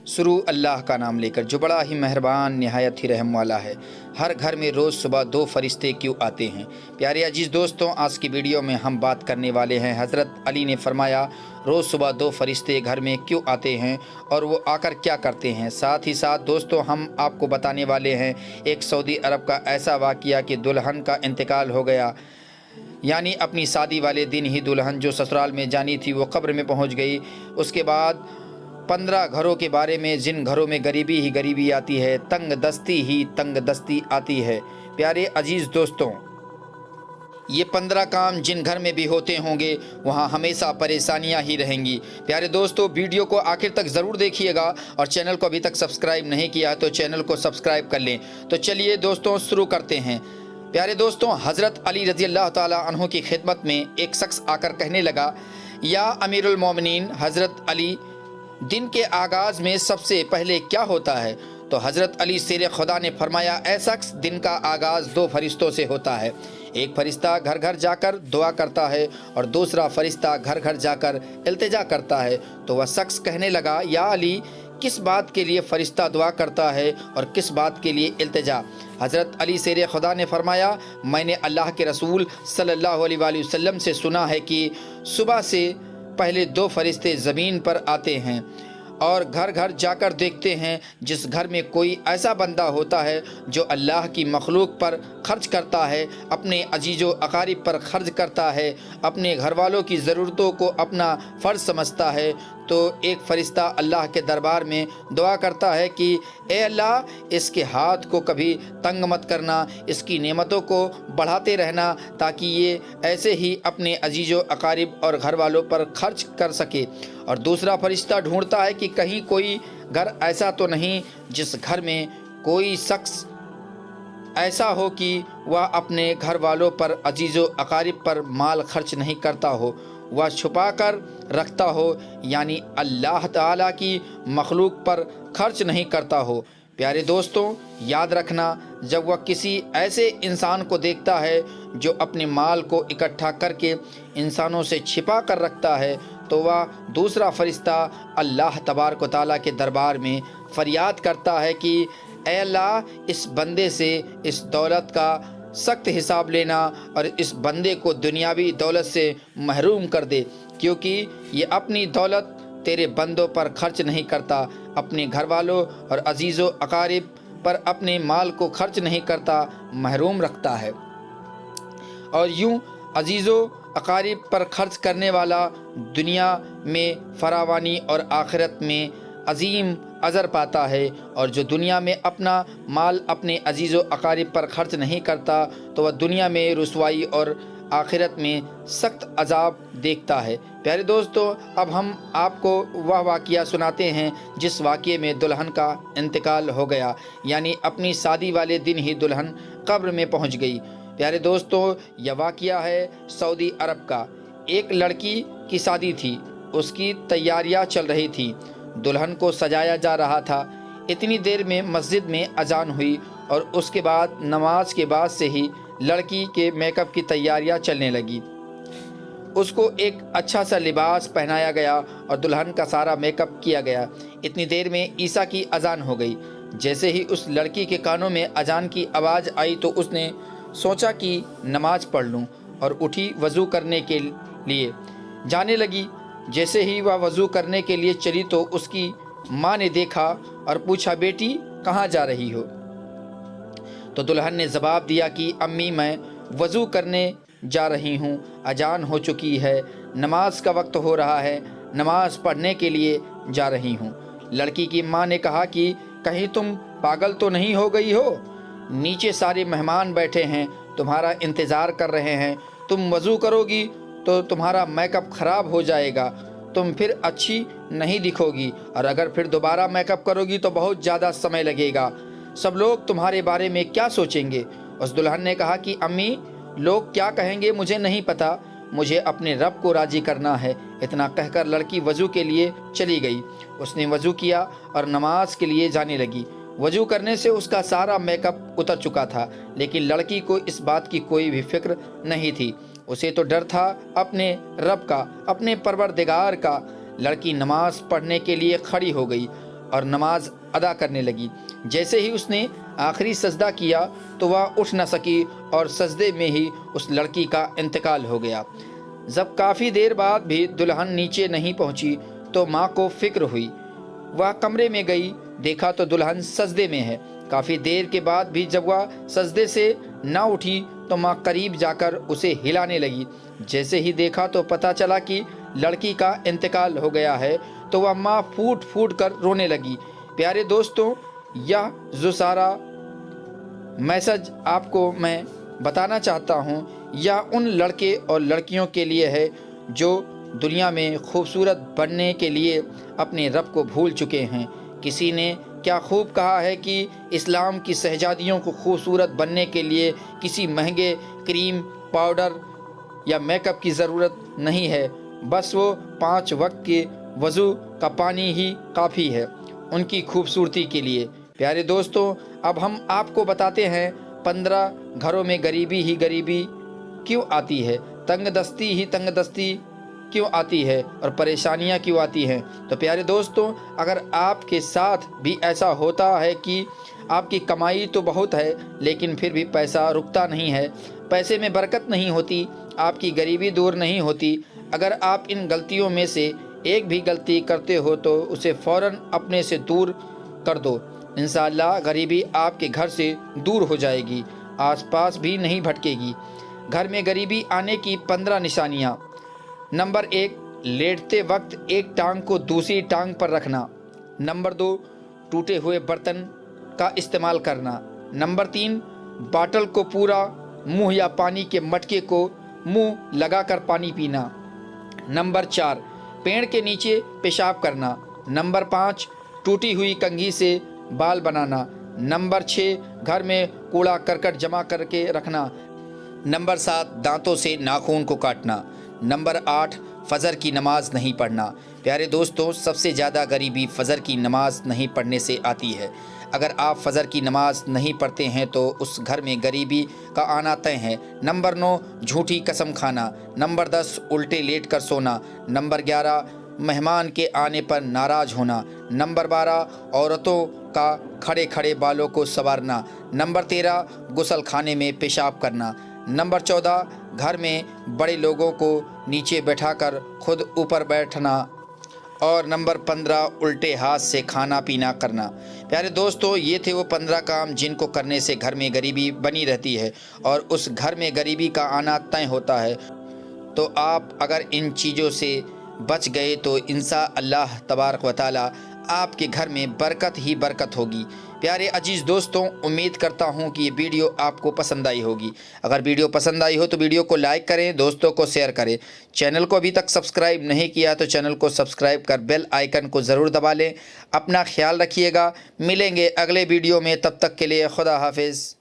शुरू अल्लाह का नाम लेकर जो बड़ा ही मेहरबान नहायत ही रहम वाला है। हर घर में रोज़ सुबह 2 फरिश्ते क्यों आते हैं? प्यारे अजीज़ दोस्तों, आज की वीडियो में हम बात करने वाले हैं। हज़रत अली ने फरमाया रोज़ सुबह 2 फरिश्ते घर में क्यों आते हैं और वो आकर क्या करते हैं। साथ ही साथ दोस्तों हम आपको बताने वाले हैं एक सऊदी अरब का ऐसा वाक़या कि दुल्हन का इंतकाल हो गया, यानी अपनी शादी वाले दिन ही दुल्हन जो ससुराल में जानी थी वो कब्र में पहुंच गई। उसके बाद 15 घरों के बारे में, जिन घरों में गरीबी ही गरीबी आती है, तंग दस्ती ही तंग दस्ती आती है। प्यारे अजीज़ दोस्तों, ये 15 काम जिन घर में भी होते होंगे वहाँ हमेशा परेशानियाँ ही रहेंगी। प्यारे दोस्तों, वीडियो को आखिर तक ज़रूर देखिएगा और चैनल को अभी तक सब्सक्राइब नहीं किया है तो चैनल को सब्सक्राइब कर लें। तो चलिए दोस्तों शुरू करते हैं। प्यारे दोस्तों, हज़रत अली रज़ी अल्लाह ताला अन्हु की खिदमत में एक शख्स आकर कहने लगा, या अमीरुल मोमिनीन हज़रत अली, दिन के आगाज़ में सबसे पहले क्या होता है? तो हज़रत अली शेर खुदा ने फरमाया, ऐ शख्स, दिन का आगाज़ 2 फरिश्तों से होता है। एक फ़रिश्ता घर घर जाकर दुआ करता है और दूसरा फ़रिश्ता घर घर जाकर इल्तिजा करता है। तो वह शख्स कहने लगा, या अली, किस बात के लिए फ़रिश्ता दुआ करता है और किस बात के लिए इल्तिजा? हज़रत अली शेर खुदा ने फरमाया, मैंने अल्लाह के रसूल सल्लल्लाहु अलैहि वसल्लम से सुना है कि सुबह से पहले 2 फरिश्ते ज़मीन पर आते हैं और घर घर जाकर देखते हैं जिस घर में कोई ऐसा बंदा होता है जो अल्लाह की मखलूक पर खर्च करता है, अपने अजीज़ो अकारिब पर खर्च करता है, अपने घर वालों की ज़रूरतों को अपना फ़र्ज़ समझता है, तो एक फ़रिश्ता अल्लाह के दरबार में दुआ करता है कि ए अल्लाह, इसके हाथ को कभी तंग मत करना, इसकी नेमतों को बढ़ाते रहना ताकि ये ऐसे ही अपने अजीज़ो अकारिब और घर वालों पर खर्च कर सके। और दूसरा फ़रिश्ता ढूंढता है कि कहीं कोई घर ऐसा तो नहीं जिस घर में कोई शख्स ऐसा हो कि वह अपने घर वालों पर, अजीज़ो अकारिब पर माल खर्च नहीं करता हो, वह छुपा कर रखता हो, यानी अल्लाह ताला की मखलूक पर खर्च नहीं करता हो। प्यारे दोस्तों, याद रखना, जब वह किसी ऐसे इंसान को देखता है जो अपने माल को इकट्ठा करके इंसानों से छिपा कर रखता है, तो वह दूसरा फ़रिश्ता अल्लाह तबारक व तआला के दरबार में फ़रियाद करता है कि ऐ अल्लाह, इस बंदे से इस दौलत का सख्त हिसाब लेना और इस बंदे को दुनियावी दौलत से महरूम कर दे, क्योंकि ये अपनी दौलत तेरे बंदों पर खर्च नहीं करता, अपने घर वालों और अजीज़ो अकारिब पर अपने माल को खर्च नहीं करता, महरूम रखता है। और यूँ अजीज़ो अकारिब पर खर्च करने वाला दुनिया में फरावानी और आखिरत में अजीम अज़र पाता है, और जो दुनिया में अपना माल अपने अजीज़ो अकारिब पर खर्च नहीं करता तो वह दुनिया में रुसवाई और आखिरत में सख्त अजाब देखता है। प्यारे दोस्तों, अब हम आपको वह वाक़या सुनाते हैं जिस वाक़ये में दुल्हन का इंतकाल हो गया, यानी अपनी शादी वाले दिन ही दुल्हन कब्र में पहुंच गई। प्यारे दोस्तों, यह वाक़या है सऊदी अरब का। एक लड़की की शादी थी, उसकी तैयारियां चल रही थी, दुल्हन को सजाया जा रहा था। इतनी देर में मस्जिद में अजान हुई और उसके बाद नमाज के बाद से ही लड़की के मेकअप की तैयारियां चलने लगी। उसको एक अच्छा सा लिबास पहनाया गया और दुल्हन का सारा मेकअप किया गया। इतनी देर में ईसा की अजान हो गई। जैसे ही उस लड़की के कानों में अजान की आवाज़ आई तो उसने सोचा कि नमाज पढ़ लूँ और उठी वज़ू करने के लिए जाने लगी। जैसे ही वह वज़ू करने के लिए चली तो उसकी माँ ने देखा और पूछा, बेटी कहाँ जा रही हो? तो दुल्हन ने जवाब दिया कि अम्मी, मैं वज़ू करने जा रही हूँ, अजान हो चुकी है, नमाज का वक्त हो रहा है, नमाज पढ़ने के लिए जा रही हूँ। लड़की की माँ ने कहा कि कहीं तुम पागल तो नहीं हो गई हो? नीचे सारे मेहमान बैठे हैं, तुम्हारा इंतज़ार कर रहे हैं, तुम वज़ू करोगी तो तुम्हारा मेकअप ख़राब हो जाएगा, तुम फिर अच्छी नहीं दिखोगी, और अगर फिर दोबारा मेकअप करोगी तो बहुत ज़्यादा समय लगेगा, सब लोग तुम्हारे बारे में क्या सोचेंगे? उस दुल्हन ने कहा कि अम्मी, लोग क्या कहेंगे मुझे नहीं पता, मुझे अपने रब को राज़ी करना है। इतना कहकर लड़की वज़ू के लिए चली गई। उसने वज़ू किया और नमाज के लिए जाने लगी। वज़ू करने से उसका सारा मेकअप उतर चुका था, लेकिन लड़की को इस बात की कोई भी फिक्र नहीं थी। उसे तो डर था अपने रब का, अपने परवरदिगार का। लड़की नमाज पढ़ने के लिए खड़ी हो गई اور نماز ادا کرنے لگی۔ جیسے ہی اس نے آخری سجدہ کیا تو وہ اٹھ نہ سکی اور سجدے میں ہی اس لڑکی کا انتقال ہو گیا۔ جب کافی دیر بعد بھی دلہن نیچے نہیں پہنچی تو ماں کو فکر ہوئی۔ وہ کمرے میں گئی، دیکھا تو دلہن سجدے میں ہے۔ کافی دیر کے بعد بھی جب وہ سجدے سے نہ اٹھی تو ماں قریب جا کر اسے ہلانے لگی۔ جیسے ہی دیکھا تو پتہ چلا کہ لڑکی کا انتقال ہو گیا ہے تو وہ ماں پھوٹ پھوٹ کر رونے لگی۔ پیارے دوستوں، یہ جو سارا میسج آپ کو میں بتانا چاہتا ہوں یہ ان لڑکے اور لڑکیوں کے لیے ہے جو دنیا میں خوبصورت بننے کے لیے اپنے رب کو بھول چکے ہیں۔ کسی نے کیا خوب کہا ہے کہ اسلام کی شہزادیوں کو خوبصورت بننے کے لیے کسی مہنگے کریم، پاؤڈر یا میک اپ کی ضرورت نہیں ہے، بس وہ 5 وقت کے وضو کا پانی ہی کافی ہے ان کی خوبصورتی کے لیے۔ پیارے دوستوں، اب ہم آپ کو بتاتے ہیں 15 گھروں میں غریبی ہی غریبی کیوں آتی ہے، تنگ دستی ہی تنگ دستی کیوں آتی ہے اور پریشانیاں کیوں آتی ہیں۔ تو پیارے دوستوں، اگر آپ کے ساتھ بھی ایسا ہوتا ہے کہ آپ کی کمائی تو بہت ہے لیکن پھر بھی پیسہ رکتا نہیں ہے، پیسے میں برکت نہیں ہوتی، آپ کی غریبی دور نہیں ہوتی، اگر آپ ان غلطیوں میں سے ایک بھی غلطی کرتے ہو تو اسے فوراً اپنے سے دور کر دو۔ انشاءاللہ غریبی آپ کے گھر سے دور ہو جائے گی، آس پاس بھی نہیں بھٹکے گی۔ گھر میں غریبی آنے کی 15 نشانیاں۔ نمبر 1، لیٹتے وقت ایک ٹانگ کو دوسری ٹانگ پر رکھنا۔ نمبر 2، ٹوٹے ہوئے برتن کا استعمال کرنا۔ نمبر 3، باٹل کو پورا منہ یا پانی کے مٹکے کو منہ لگا کر پانی پینا۔ نمبر 4، پیڑ کے نیچے پیشاب کرنا۔ نمبر 5، ٹوٹی ہوئی کنگھی سے بال بنانا۔ نمبر 6، گھر میں کوڑا کرکٹ جمع کر کے رکھنا۔ نمبر 7، دانتوں سے ناخون کو کاٹنا۔ نمبر 8، فجر کی نماز نہیں پڑھنا۔ پیارے دوستوں، سب سے زیادہ غریبی فجر کی نماز نہیں پڑھنے سے آتی ہے۔ اگر آپ فجر کی نماز نہیں پڑھتے ہیں تو اس گھر میں غریبی کا آنا طے ہے۔ نمبر 9، جھوٹی قسم کھانا۔ نمبر 10، الٹے لیٹ کر سونا۔ نمبر 11، مہمان کے آنے پر ناراض ہونا۔ نمبر 12، عورتوں کا کھڑے کھڑے بالوں کو سنوارنا۔ نمبر 13، غسل خانے میں پیشاب کرنا۔ نمبر 14، گھر میں بڑے لوگوں کو نیچے بیٹھا کر خود اوپر بیٹھنا۔ اور نمبر 15، الٹے ہاتھ سے کھانا پینا کرنا۔ پیارے دوستو، یہ تھے وہ 15 کام جن کو کرنے سے گھر میں غریبی بنی رہتی ہے اور اس گھر میں غریبی کا آنا طے ہوتا ہے۔ تو آپ اگر ان چیزوں سے بچ گئے تو انشاءاللہ تبارک و تعالی آپ کے گھر میں برکت ہی برکت ہوگی۔ پیارے عزیز دوستوں، امید کرتا ہوں کہ یہ ویڈیو آپ کو پسند آئی ہوگی۔ اگر ویڈیو پسند آئی ہو تو ویڈیو کو لائک کریں، دوستوں کو شیئر کریں۔ چینل کو ابھی تک سبسکرائب نہیں کیا تو چینل کو سبسکرائب کر بیل آئیکن کو ضرور دبا لیں۔ اپنا خیال رکھیے گا، ملیں گے اگلے ویڈیو میں، تب تک کے لیے خدا حافظ۔